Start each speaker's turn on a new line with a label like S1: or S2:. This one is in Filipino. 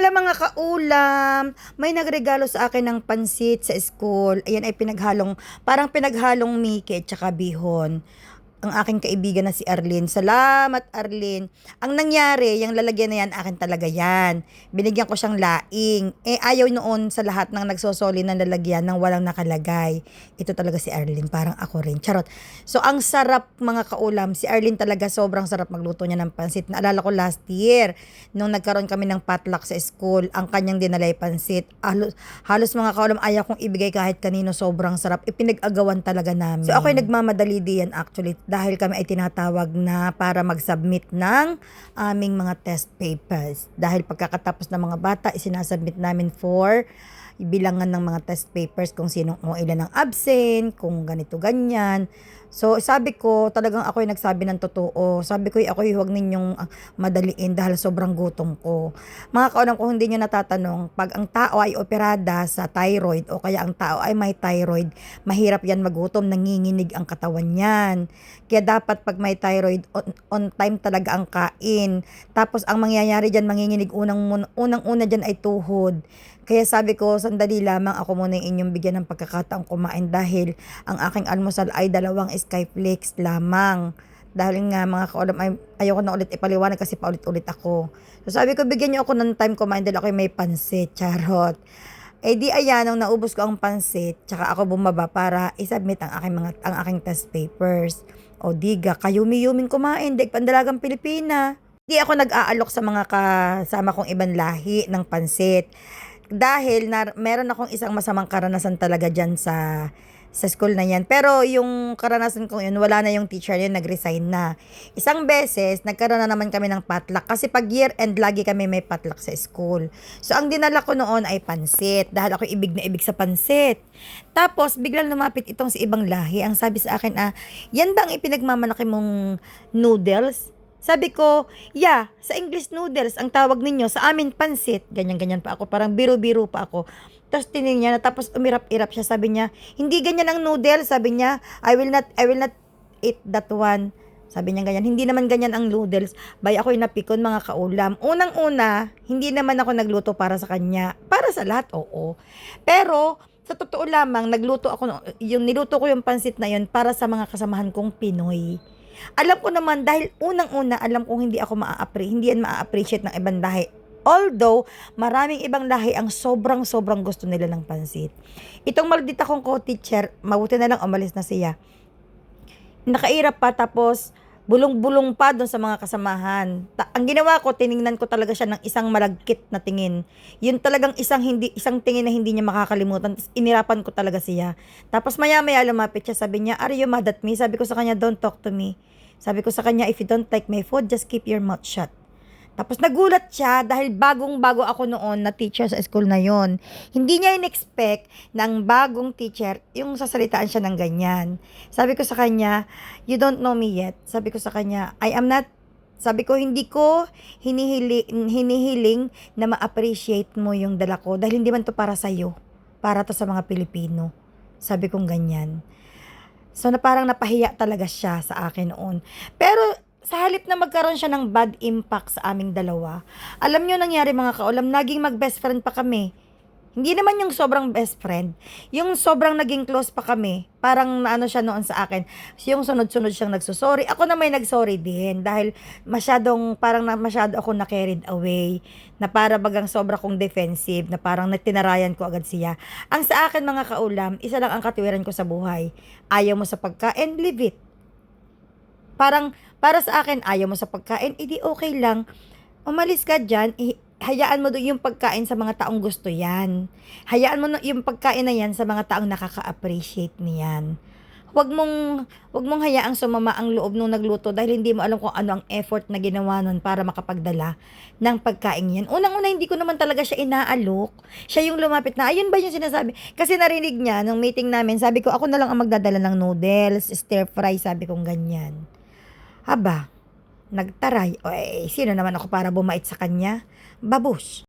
S1: Hello mga kaulam! May nagregalo sa akin ng pansit sa school. Ayan ay parang pinaghalong Mickey at saka bihon. Ang aking kaibigan na si Arlene. Salamat Arlene. Ang nangyari, yung lalagyan na yan, akin talaga yan. Binigyan ko siyang laing. Ayaw noon sa lahat ng nagsosoli ng lalagyan nang walang nakalagay. Ito talaga si Arlene, parang ako rin. Charot. So ang sarap mga kaulam. Si Arlene talaga sobrang sarap magluto niya ng pansit. Naalala ko last year, nung nagkaroon kami ng potluck sa school, ang kanyang dinalay pansit. Halos mga kaulam, ayaw kong ibigay kahit kanino, sobrang sarap. Ipinag-agawan talaga namin. So ako'y nagmamadali diyan actually dahil kami ay tinatawag na para mag-submit ng aming mga test papers. Dahil pagkakatapos ng mga bata, isinasubmit namin for bilangan ng mga test papers kung ilan ang absent, kung ganito ganyan. So sabi ko, talagang ako yung nagsabi ng totoo. Sabi ko, ako huwag ninyong madaliin dahil sobrang gutom ko. Mga kaulam, kung hindi nyo natatanong, pag ang tao ay operada sa thyroid o kaya ang tao ay may thyroid, mahirap yan magutom, nanginginig ang katawan yan. Kaya dapat pag may thyroid, on time talaga ang kain. Tapos ang mangyayari dyan, manginginig unang-una dyan ay tuhod. Kaya sabi ko, sandali lamang, ako muna yung inyong bigyan ng pagkakataong kumain dahil ang aking almusal ay 2 skyflakes lamang. Dahil nga mga kaulam, ayoko na ulit ipaliwanag kasi paulit-ulit ako. So sabi ko, bigyan niyo ako ng time kumain dahil ako may pansit, charot. Di ayan, nung naubos ko ang pansit, tsaka ako bumaba para isubmit ang aking test papers. O diga, kayumi-yuming kumain, daig pandalagang Pilipina. Di ako nag-aalok sa mga kasama kong ibang lahi ng pansit. Dahil meron akong isang masamang karanasan talaga dyan sa school na yan. Pero yung karanasan ko yun, wala na yung teacher yun, nag-resign na. Isang beses, nagkaroon na naman kami ng potluck. Kasi pag year end, lagi kami may potluck sa school. So, ang dinala ko noon ay pansit. Dahil ako ibig na ibig sa pansit. Tapos, biglang lumapit itong si ibang lahi. Ang sabi sa akin, yan ba ang ipinagmamalaki mong noodles? Sabi ko, yeah, sa English noodles, ang tawag ninyo, sa amin pansit. Ganyan-ganyan pa ako, parang biro-biro pa ako. Tapos tinignan niya na, tapos umirap-irap siya, sabi niya, hindi ganyan ang noodles, sabi niya, I will not eat that one. Sabi niya ganyan, hindi naman ganyan ang noodles. Bay, ako'y napikon mga kaulam. Unang-una, hindi naman ako nagluto para sa kanya. Para sa lahat, oo. Pero, sa totoo lamang, niluto ko yung pansit na yun para sa mga kasamahan kong Pinoy. Alam ko naman dahil unang-una alam kong hindi yan ma-appreciate ng ibang lahi. Although, maraming ibang lahi ang sobrang gusto nila ng pansit. Itong maldita kong co-teacher, mabuti na lang umalis na siya. Nakairap pa tapos bulong-bulong pa doon sa mga kasamahan. Ang ginawa ko, tiningnan ko talaga siya ng isang malagkit na tingin. Yun talagang isang tingin na hindi niya makakalimutan. Tapos inirapan ko talaga siya. Tapos maya-maya lumapit siya, sabi niya, "Are you mad at me?" Sabi ko sa kanya, "Don't talk to me." Sabi ko sa kanya, "If you don't like my food, just keep your mouth shut." Tapos nagulat siya dahil bagong-bago ako noon na teacher sa school na yon. Hindi niya in-expect na ang bagong teacher, yung sasalitaan siya ng ganyan. Sabi ko sa kanya, "You don't know me yet." Sabi ko sa kanya, sabi ko, hindi ko hinihiling na ma-appreciate mo yung dala ko dahil hindi man to para sa'yo. Para to sa mga Pilipino. Sabi kong ganyan. So na parang napahiya talaga siya sa akin noon. Pero sa halip na magkaroon siya ng bad impact sa aming dalawa, alam nyo nangyari mga kaulam, naging mag-best friend pa kami. Hindi naman yung sobrang best friend, yung sobrang naging close pa kami. Parang naano siya noon sa akin. Yung sunod-sunod siyang nagsusorry. Ako na may nagsorry din dahil masyado ako na-carried away. Na para bagang sobra kong defensive, na parang tinarayan ko agad siya. Ang sa akin mga kaulam, isa lang ang katiwiran ko sa buhay. Ayaw mo sa pagkain, leave it. Parang, para sa akin, ayaw mo sa pagkain, edi okay lang. Umalis ka dyan, hayaan mo doon yung pagkain sa mga taong gusto yan. Hayaan mo yung pagkain na yan sa mga taong nakaka-appreciate niyan. Huwag mong hayaang sumama ang loob nung nagluto dahil hindi mo alam kung ano ang effort na ginawa nun para makapagdala ng pagkain yan. Unang-una, hindi ko naman talaga siya inaalok. Siya yung lumapit na, ayun ba yung sinasabi? Kasi narinig niya nung meeting namin, sabi ko, ako na lang ang magdadala ng noodles, stir fry, sabi kong ganyan. Aba, nagtaray. Sino naman ako para bumait sa kanya? Babush.